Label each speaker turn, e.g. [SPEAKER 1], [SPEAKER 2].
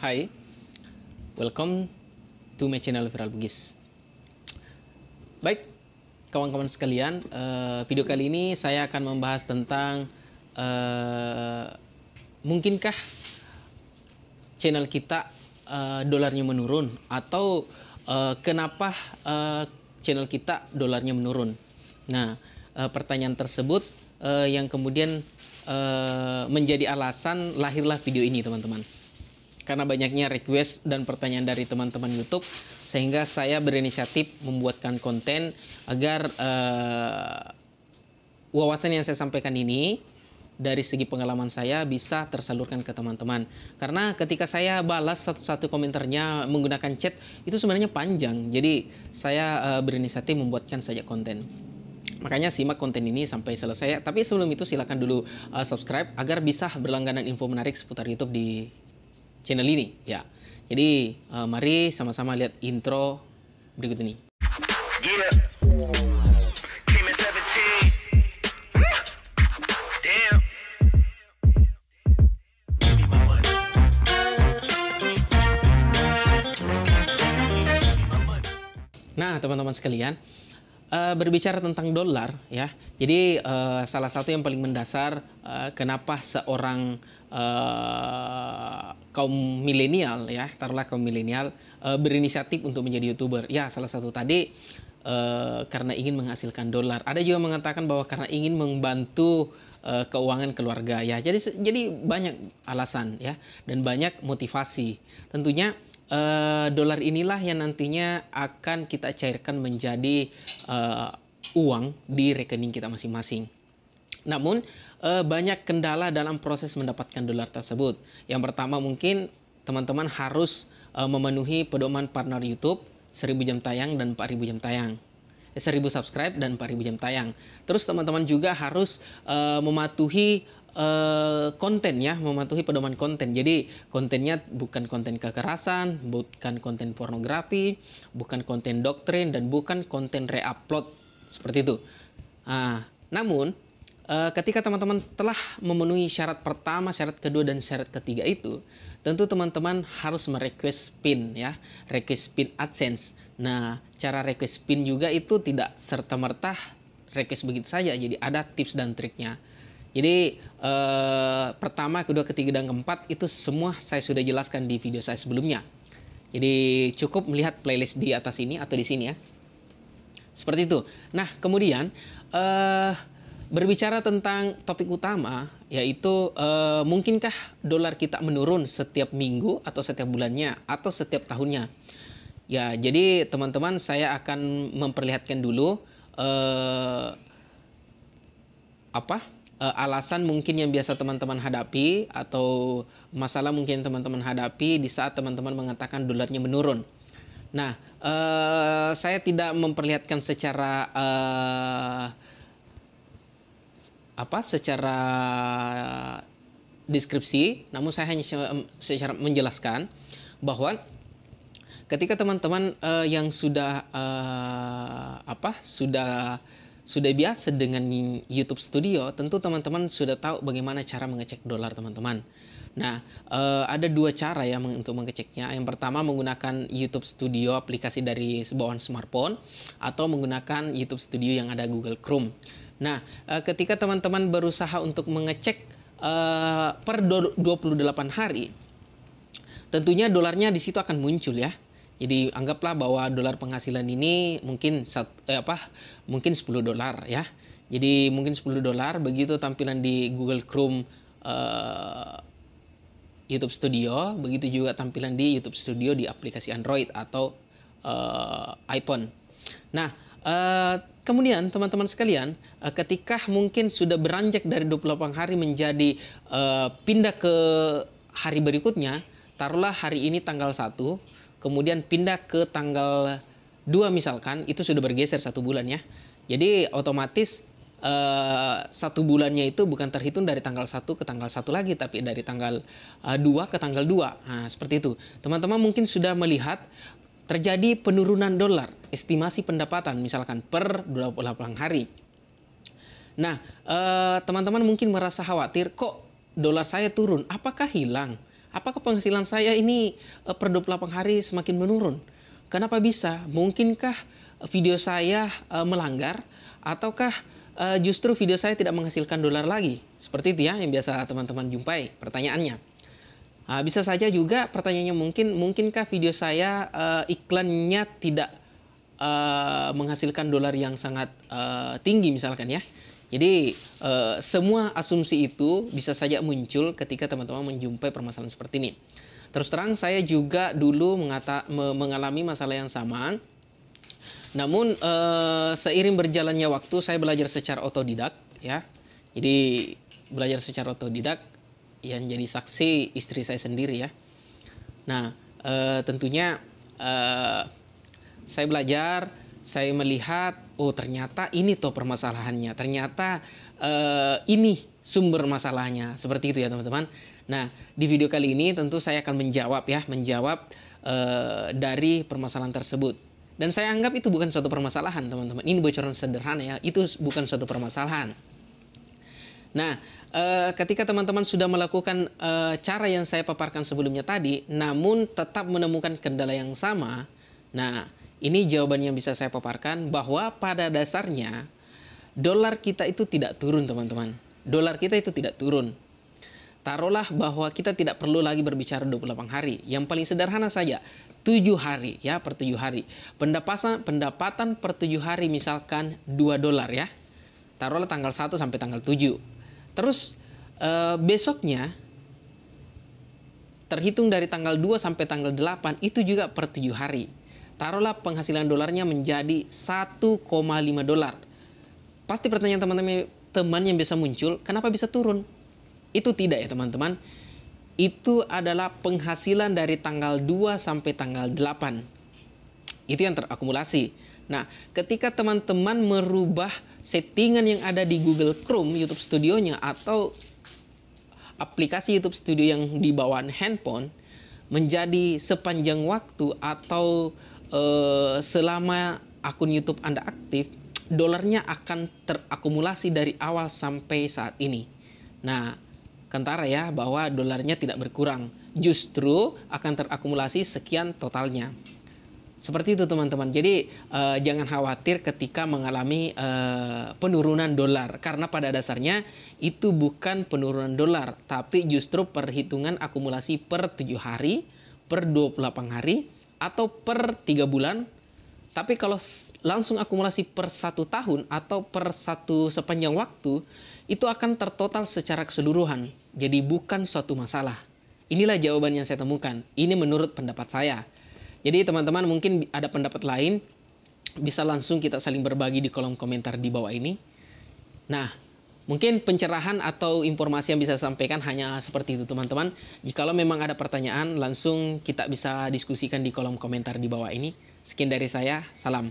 [SPEAKER 1] Hai, welcome to my channel Viral Bugis. Baik, kawan-kawan sekalian, video kali ini saya akan membahas tentang mungkinkah channel kita dolarnya menurun, atau kenapa channel kita dolarnya menurun. Nah, pertanyaan tersebut yang kemudian menjadi alasan lahirlah video ini, teman-teman. Karena banyaknya request dan pertanyaan dari teman-teman YouTube, sehingga saya berinisiatif membuatkan konten agar wawasan yang saya sampaikan ini dari segi pengalaman saya bisa tersalurkan ke teman-teman. Karena ketika saya balas satu-satu komentarnya menggunakan chat, itu sebenarnya panjang. Jadi saya berinisiatif membuatkan saja konten. Makanya simak konten ini sampai selesai. Tapi sebelum itu silakan dulu subscribe agar bisa berlangganan info menarik seputar YouTube di channel ini ya. Jadi mari sama-sama lihat intro berikut ini. Nah, teman-teman sekalian, berbicara tentang dolar ya. Jadi salah satu yang paling mendasar kenapa seorang kaum milenial ya, taruhlah kaum milenial berinisiatif untuk menjadi YouTuber. Ya, salah satu tadi karena ingin menghasilkan dolar. Ada juga mengatakan bahwa karena ingin membantu keuangan keluarga ya. Jadi banyak alasan ya, dan banyak motivasi. Tentunya dolar inilah yang nantinya akan kita cairkan menjadi uang di rekening kita masing-masing. Namun banyak kendala dalam proses mendapatkan dolar tersebut. Yang pertama, mungkin teman-teman harus memenuhi pedoman partner YouTube 1000 jam tayang dan 4000 jam tayang. 1000 subscribe dan 4000 jam tayang. Terus teman-teman juga harus mematuhi konten ya, mematuhi pedoman konten. Jadi kontennya bukan konten kekerasan, bukan konten pornografi, bukan konten doktrin, dan bukan konten re-upload seperti itu. Namun ketika teman-teman telah memenuhi syarat pertama, syarat kedua, dan syarat ketiga itu, tentu teman-teman harus merequest pin ya, request pin AdSense. Nah, cara request pin juga itu tidak serta-merta request begitu saja. Jadi ada tips dan triknya. Jadi pertama, kedua, ketiga, dan keempat itu semua saya sudah jelaskan di video saya sebelumnya. Jadi cukup melihat playlist di atas ini atau di sini ya. Seperti itu. Nah, kemudian berbicara tentang topik utama, yaitu mungkinkah dolar kita menurun setiap minggu atau setiap bulannya atau setiap tahunnya. Ya, jadi teman-teman, saya akan memperlihatkan dulu alasan mungkin yang biasa teman-teman hadapi, atau masalah mungkin teman-teman hadapi di saat teman-teman mengatakan dolarnya menurun. Nah, saya tidak memperlihatkan secara secara deskripsi, namun saya hanya secara menjelaskan bahwa ketika teman-teman yang sudah sudah biasa dengan YouTube Studio, tentu teman-teman sudah tahu bagaimana cara mengecek dolar, teman-teman. Nah, ada dua cara ya untuk mengeceknya. Yang pertama, menggunakan YouTube Studio, aplikasi dari bawaan smartphone, atau menggunakan YouTube Studio yang ada Google Chrome. Nah, ketika teman-teman berusaha untuk mengecek per 28 hari, tentunya dolarnya di situ akan muncul ya. Jadi anggaplah bahwa dolar penghasilan ini mungkin mungkin $10 ya. Jadi mungkin $10, begitu tampilan di Google Chrome YouTube Studio, begitu juga tampilan di YouTube Studio di aplikasi Android atau iPhone. Nah, kemudian teman-teman sekalian, ketika mungkin sudah beranjak dari 28 hari menjadi pindah ke hari berikutnya, taruhlah hari ini tanggal 1, kemudian pindah ke tanggal 2 misalkan, itu sudah bergeser 1 bulan ya. Jadi otomatis 1 bulannya itu bukan terhitung dari tanggal 1 ke tanggal 1 lagi, tapi dari tanggal 2 ke tanggal 2. Nah, seperti itu. Teman-teman mungkin sudah melihat terjadi penurunan dolar, estimasi pendapatan misalkan per 28 hari. Nah, teman-teman mungkin merasa khawatir, kok dolar saya turun? Apakah hilang? apakah penghasilan saya ini per 28 hari semakin menurun? Kenapa bisa? Mungkinkah video saya melanggar, ataukah justru video saya tidak menghasilkan dolar lagi? Seperti itu ya yang biasa teman-teman jumpai pertanyaannya. Bisa saja juga pertanyaannya mungkinkah video saya iklannya tidak menghasilkan dolar yang sangat tinggi misalkan ya. Jadi semua asumsi itu bisa saja muncul ketika teman-teman menjumpai permasalahan seperti ini. Terus terang saya juga dulu mengalami masalah yang sama. Namun seiring berjalannya waktu saya belajar secara otodidak ya. Jadi belajar secara otodidak yang jadi saksi istri saya sendiri ya. Nah tentunya saya belajar, saya melihat, oh ternyata ini toh permasalahannya, ternyata ini sumber masalahnya, seperti itu ya teman-teman. Nah di video kali ini tentu saya akan menjawab dari permasalahan tersebut. Dan saya anggap itu bukan suatu permasalahan teman-teman, ini bocoran sederhana ya, itu bukan suatu permasalahan. Nah ketika teman-teman sudah melakukan cara yang saya paparkan sebelumnya tadi, namun tetap menemukan kendala yang sama, nah ini jawaban yang bisa saya paparkan, bahwa pada dasarnya dolar kita itu tidak turun teman-teman. Dolar kita itu tidak turun. Taruhlah bahwa kita tidak perlu lagi berbicara 28 hari. Yang paling sederhana saja, 7 hari ya, per 7 hari. Pendapatan per 7 hari misalkan $2 ya. Taruhlah tanggal 1 sampai tanggal 7. Terus besoknya terhitung dari tanggal 2 sampai tanggal 8 itu juga per 7 hari. Taruhlah penghasilan dolarnya menjadi $1,5. Pasti pertanyaan teman-teman yang bisa muncul, kenapa bisa turun? Itu tidak ya teman-teman. Itu adalah penghasilan dari tanggal 2 sampai tanggal 8. Itu yang terakumulasi. Nah, ketika teman-teman merubah settingan yang ada di Google Chrome, YouTube Studio-nya, atau aplikasi YouTube Studio yang di bawaan handphone, menjadi sepanjang waktu atau selama akun YouTube Anda aktif, dolarnya akan terakumulasi dari awal sampai saat ini. Nah, kentara ya bahwa dolarnya tidak berkurang, justru akan terakumulasi sekian totalnya. Seperti itu teman-teman. Jadi jangan khawatir ketika mengalami penurunan dolar, karena pada dasarnya itu bukan penurunan dolar, tapi justru perhitungan akumulasi per 7 hari, per 28 hari, atau per 3 bulan. Tapi kalau langsung akumulasi per 1 tahun atau per sepanjang waktu, itu akan tertotal secara keseluruhan. Jadi bukan suatu masalah. Inilah jawaban yang saya temukan. Ini menurut pendapat saya. Jadi teman-teman mungkin ada pendapat lain, bisa langsung kita saling berbagi di kolom komentar di bawah ini. Nah, mungkin pencerahan atau informasi yang bisa saya sampaikan hanya seperti itu teman-teman. Jikalau memang ada pertanyaan, langsung kita bisa diskusikan di kolom komentar di bawah ini. Sekian dari saya, salam.